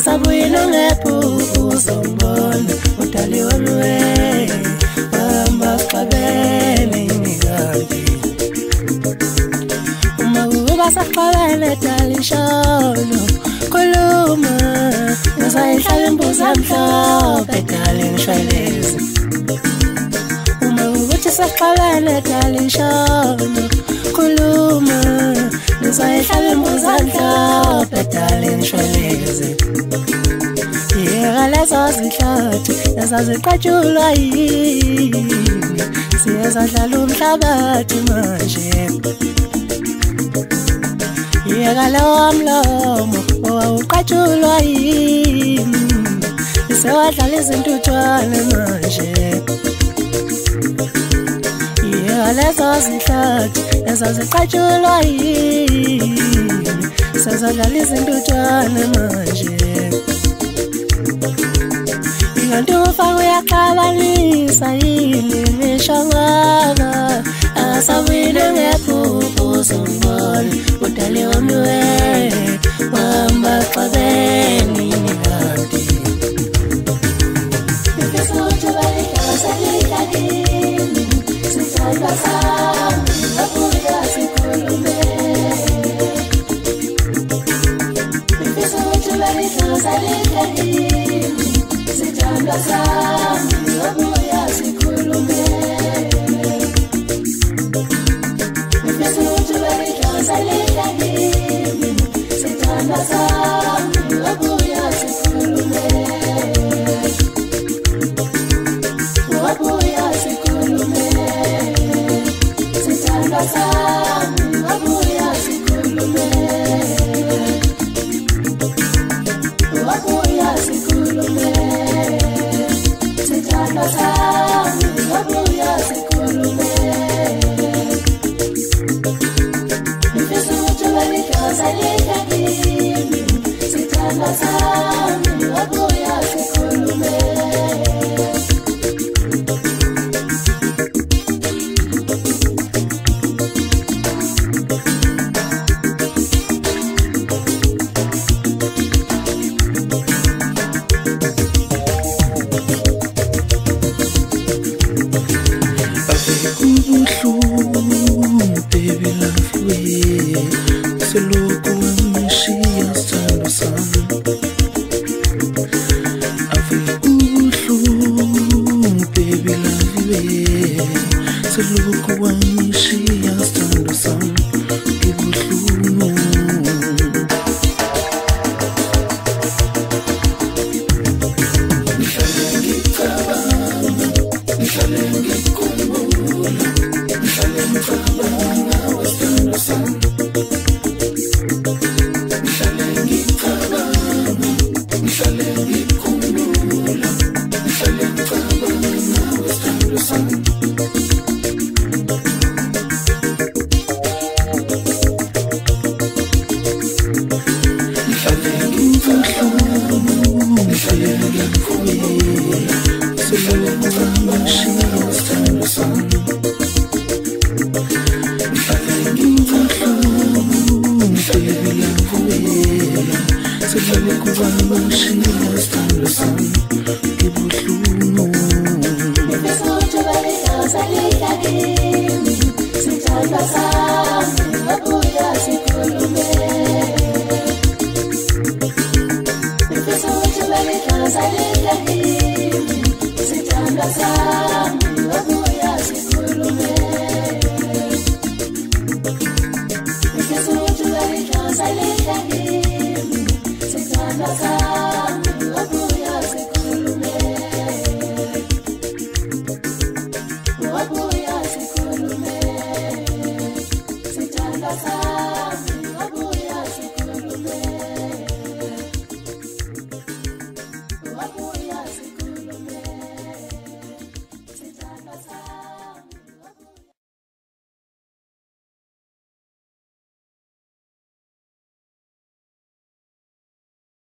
Sabuyino ngephupho uzombona udali wami hamba qabele imikanti uma uba saqabele dalisholo khuluma ngizayihlala imbuza mhlophe dali ngishweleze uma uthi saqabele dalisholo khuluma ngizayihlala imbuza mhlophe dali ngishweleze yeka lezo zihlathi ezaziqatshulwa yini siyazadlala umhlabathi manje yeka lowo mlomo owawuqatshulwa yini sewadlala izintuthwane manje yeka lezo zihlathi ezaziqatshulwa yini sezadlala izintuthwane manje Ngantufa uyaqabalisa yini mishongana Asawina ngephupho uzombona udali wami hamba qabele imikanti Ngifisa ujubali kawasalekadini Sithandwa sami ngabuya sikhulume Ngifisa ujubali kawasalekadini Sithandwa sami ngabuya sikhulume Ngifisa ujubali kawasalekadini Sithandwa sami ngabuya sikhulume Ngabuya sikhulume Sithandwa sami ngabuya sikhulume Ngabuya sikhulume Sithandwa sami ngabuya sikhulume Ngifisa ujubali kawasalekadini Sithandwa sami ngabuya sikhulume Baby love we seloku wamishiya sithandwa sami ave ubuhlungu baby love we seloku wamishiya sithandwa sami ngibuhlungu ngihlale ngicabanga ngihlale ngikhumbula ngihlale ngicabanga wesithandwa sami ngihlale ngicabanga ngihlale ngikhumbula ngihlale ngicabanga wesithandwa sami ngihlale ngibuhlungu ngihlale ngikhumbula seloku wamishiya sithandwa sami seloku wamishiya sithandwa sami ngibuhlungu Ngifisa ujubali kawasalekadini Sithandwa sami ngabuya sikhulume Ngifisa ujubali kawasalekadini Sithandwa sami ngabuya sikhulume Ngifisa ujubali kawasalekadini Sithandwa sami ngabuya sikhulume Ngabuya sikhulume Sithandwa sami